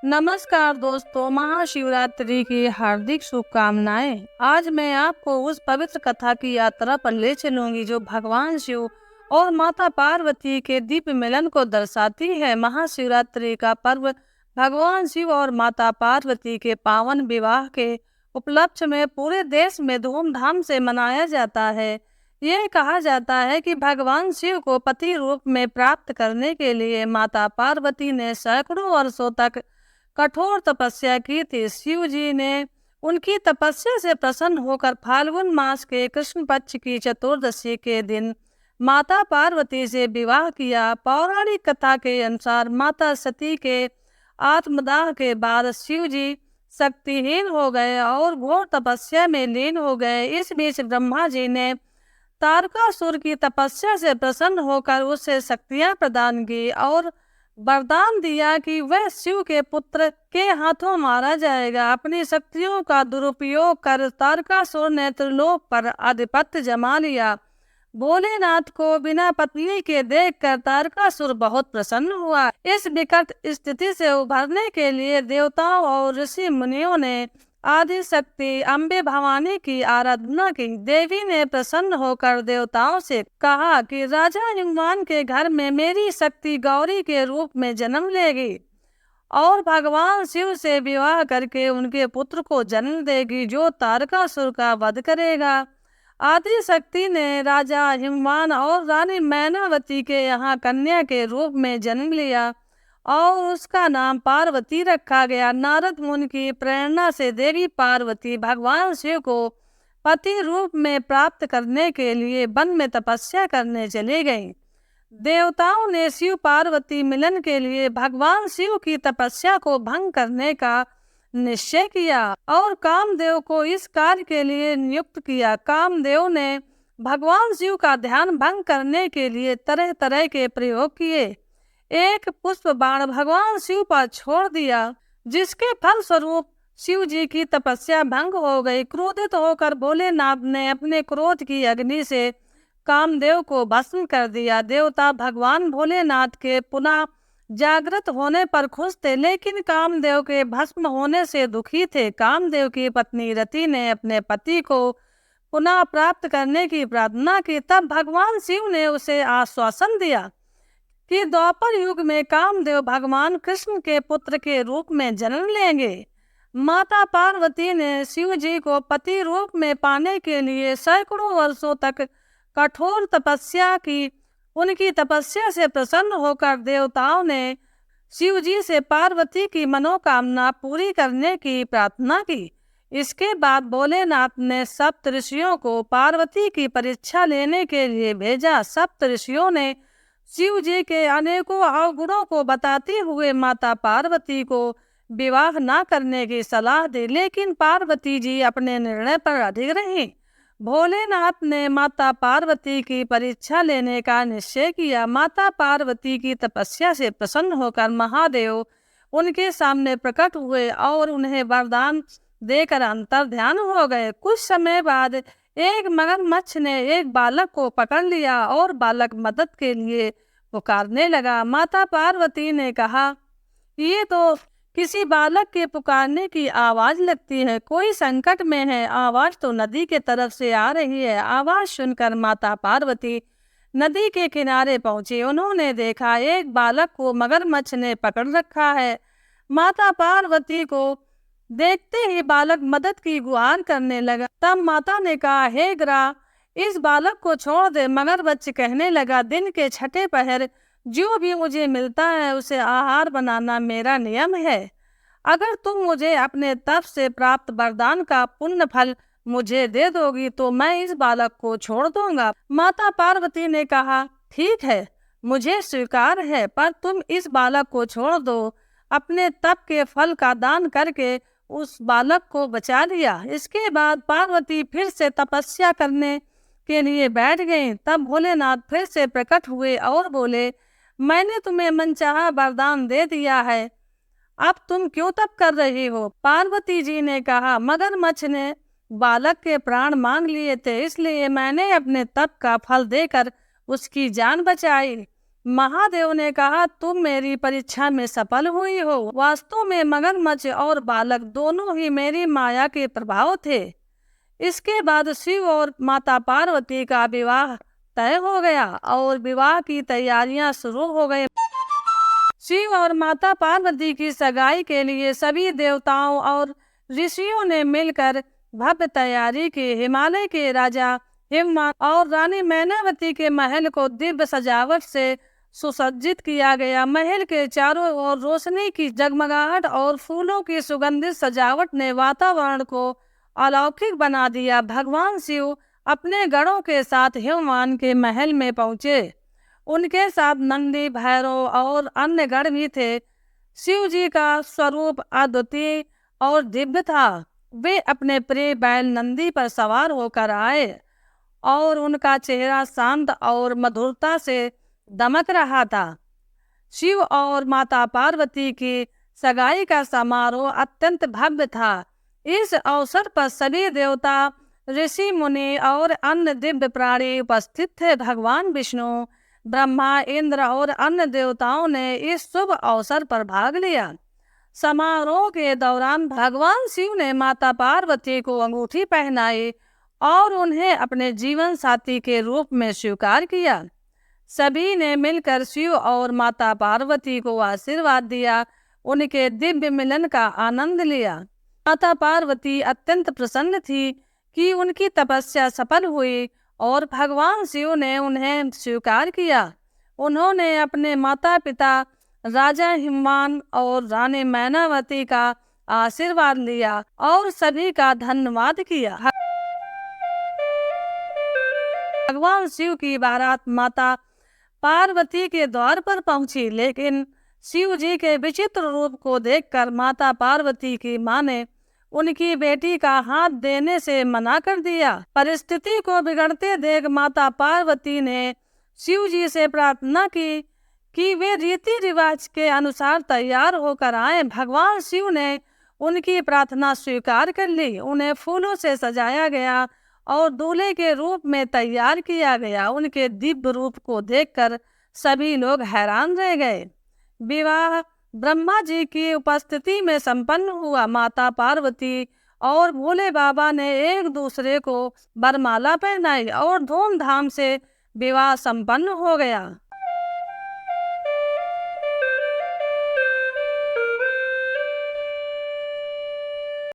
नमस्कार दोस्तों, महाशिवरात्रि की हार्दिक शुभकामनाएं। आज मैं आपको उस पवित्र कथा की यात्रा पर ले चलूंगी जो भगवान शिव और माता पार्वती के दिव्य मिलन को दर्शाती है। महाशिवरात्रि का पर्व भगवान शिव और माता पार्वती के पावन विवाह के उपलक्ष्य में पूरे देश में धूमधाम से मनाया जाता है। यह कहा जाता है कि भगवान शिव को पति रूप में प्राप्त करने के लिए माता पार्वती ने सैकड़ों वर्षों तक कठोर तपस्या की थी। शिव जी ने उनकी तपस्या से प्रसन्न होकर फाल्गुन मास के कृष्ण पक्ष की चतुर्दशी के दिन माता पार्वती से विवाह किया। पौराणिक कथा के अनुसार माता सती के आत्मदाह के बाद शिव जी शक्तिहीन हो गए और घोर तपस्या में लीन हो गए। इस बीच ब्रह्मा जी ने तारकासुर की तपस्या से प्रसन्न होकर उसे शक्तियां प्रदान की और वरदान दिया कि वह शिव के पुत्र के हाथों मारा जाएगा। अपनी शक्तियों का दुरुपयोग कर तारकासुर ने त्रिलोक पर आधिपत्य जमा लिया। भोलेनाथ को बिना पत्नी के देखकर तारकासुर बहुत प्रसन्न हुआ। इस विकट स्थिति से उभरने के लिए देवताओं और ऋषि मुनियों ने आदि शक्ति अम्बे भवानी की आराधना की। देवी ने प्रसन्न होकर देवताओं से कहा कि राजा हिमवान के घर में मेरी शक्ति गौरी के रूप में जन्म लेगी और भगवान शिव से विवाह करके उनके पुत्र को जन्म देगी जो तारकासुर का वध करेगा। आदि शक्ति ने राजा हिमवान और रानी मैनावती के यहाँ कन्या के रूप में जन्म लिया और उसका नाम पार्वती रखा गया। नारद मुनि की प्रेरणा से देवी पार्वती भगवान शिव को पति रूप में प्राप्त करने के लिए वन में तपस्या करने चली गईं। देवताओं ने शिव पार्वती मिलन के लिए भगवान शिव की तपस्या को भंग करने का निश्चय किया और कामदेव को इस कार्य के लिए नियुक्त किया। कामदेव ने भगवान शिव का ध्यान भंग करने के लिए तरह तरह के प्रयोग किए। एक पुष्प बाण भगवान शिव पर छोड़ दिया जिसके फल स्वरूप शिव जी की तपस्या भंग हो गई। क्रोधित होकर भोलेनाथ ने अपने क्रोध की अग्नि से कामदेव को भस्म कर दिया। देवता भगवान भोलेनाथ के पुनः जागृत होने पर खुश थे लेकिन कामदेव के भस्म होने से दुखी थे। कामदेव की पत्नी रति ने अपने पति को पुनः प्राप्त करने की प्रार्थना की। तब भगवान शिव ने उसे आश्वासन दिया कि द्वापर युग में कामदेव भगवान कृष्ण के पुत्र के रूप में जन्म लेंगे। माता पार्वती ने शिव जी को पति रूप में पाने के लिए सैकड़ों वर्षों तक कठोर तपस्या की। उनकी तपस्या से प्रसन्न होकर देवताओं ने शिव जी से पार्वती की मनोकामना पूरी करने की प्रार्थना की। इसके बाद भोलेनाथ ने सप्त ऋषियों को पार्वती की परीक्षा लेने के लिए भेजा। सप्त ऋषियों ने शिव जी के अनेकों अवगुणों को बताते हुए माता पार्वती को विवाह न करने की सलाह दी लेकिन पार्वती जी अपने निर्णय पर अडिग रहीं। भोलेनाथ ने माता पार्वती की परीक्षा लेने का निश्चय किया। माता पार्वती की तपस्या से प्रसन्न होकर महादेव उनके सामने प्रकट हुए और उन्हें वरदान देकर अंतर ध्यान हो गए। कुछ समय बाद एक मगरमच्छ ने एक बालक को पकड़ लिया और बालक मदद के लिए पुकारने लगा। माता पार्वती ने कहा, ये तो किसी बालक के पुकारने की आवाज लगती है, कोई संकट में है। आवाज तो नदी के तरफ से आ रही है। आवाज सुनकर माता पार्वती नदी के किनारे पहुंची। उन्होंने देखा एक बालक को मगरमच्छ ने पकड़ रखा है। माता पार्वती को देखते ही बालक मदद की गुहार करने लगा। तब माता ने कहा, हे ग्राह, इस बालक को छोड़ दे। मगरमच्छ कहने लगा, दिन के छठे पहर जो भी मुझे मिलता है उसे आहार बनाना मेरा नियम है। अगर तुम मुझे अपने तप से प्राप्त वरदान का पुण्य फल मुझे दे दोगी तो मैं इस बालक को छोड़ दूंगा। माता पार्वती ने कहा, ठीक है, मुझे स्वीकार है, पर तुम इस बालक को छोड़ दो। अपने तप के फल का दान करके उस बालक को बचा लिया। इसके बाद पार्वती फिर से तपस्या करने के लिए बैठ गईं। तब भोलेनाथ फिर से प्रकट हुए और बोले, मैंने तुम्हें मनचाहा वरदान दे दिया है, अब तुम क्यों तप कर रही हो? पार्वती जी ने कहा, मगरमच्छ ने बालक के प्राण मांग लिए थे, इसलिए मैंने अपने तप का फल देकर उसकी जान बचाई। महादेव ने कहा, तुम मेरी परीक्षा में सफल हुई हो। वास्तव में मगरमच्छ और बालक दोनों ही मेरी माया के प्रभाव थे। इसके बाद शिव और माता पार्वती का विवाह तय हो गया और विवाह की तैयारियां शुरू हो गई। शिव और माता पार्वती की सगाई के लिए सभी देवताओं और ऋषियों ने मिलकर भव्य तैयारी की। हिमालय के राजा हिमवान और रानी मैनावती के महल को दिव्य सजावट से सुसज्जित किया गया। महल के चारों ओर रोशनी की जगमगाहट और फूलों की सुगंधित सजावट ने वातावरण को अलौकिक बना दिया। भगवान शिव अपने गणों के साथ हिमवान के महल में पहुंचे। उनके साथ नंदी, भैरव और अन्य गण भी थे। शिव जी का स्वरूप अद्वितीय और दिव्य था। वे अपने प्रिय बैल नंदी पर सवार होकर आए और उनका चेहरा शांत और मधुरता से दमक रहा था। शिव और माता पार्वती की सगाई का समारोह अत्यंत भव्य था। इस अवसर पर सभी देवता, ऋषि मुनि और अन्य दिव्य प्राणी उपस्थित थे। भगवान विष्णु, ब्रह्मा, इंद्र और अन्य देवताओं ने इस शुभ अवसर पर भाग लिया। समारोह के दौरान भगवान शिव ने माता पार्वती को अंगूठी पहनाई और उन्हें अपने जीवन साथी के रूप में स्वीकार किया। सभी ने मिलकर शिव और माता पार्वती को आशीर्वाद दिया, उनके दिव्य मिलन का आनंद लिया। माता पार्वती अत्यंत प्रसन्न थी कि उनकी तपस्या सफल हुई और भगवान शिव ने उन्हें स्वीकार किया। उन्होंने अपने माता पिता राजा हिमवान और रानी मैनावती का आशीर्वाद लिया और सभी का धन्यवाद किया। भगवान शिव की बारात माता पार्वती के द्वार पर पहुंची, लेकिन शिव जी के विचित्र रूप को देखकर माता पार्वती की मां ने उनकी बेटी का हाथ देने से मना कर दिया। परिस्थिति को बिगड़ते देख माता पार्वती ने शिव जी से प्रार्थना की कि वे रीति रिवाज के अनुसार तैयार होकर आए। भगवान शिव ने उनकी प्रार्थना स्वीकार कर ली। उन्हें फूलों से सजाया गया और दूल्हे के रूप में तैयार किया गया। उनके दिव्य रूप को देखकर सभी लोग हैरान रह गए। विवाह ब्रह्मा जी की उपस्थिति में संपन्न हुआ। माता पार्वती और भोले बाबा ने एक दूसरे को वरमाला पहनाई और धूमधाम से विवाह संपन्न हो गया।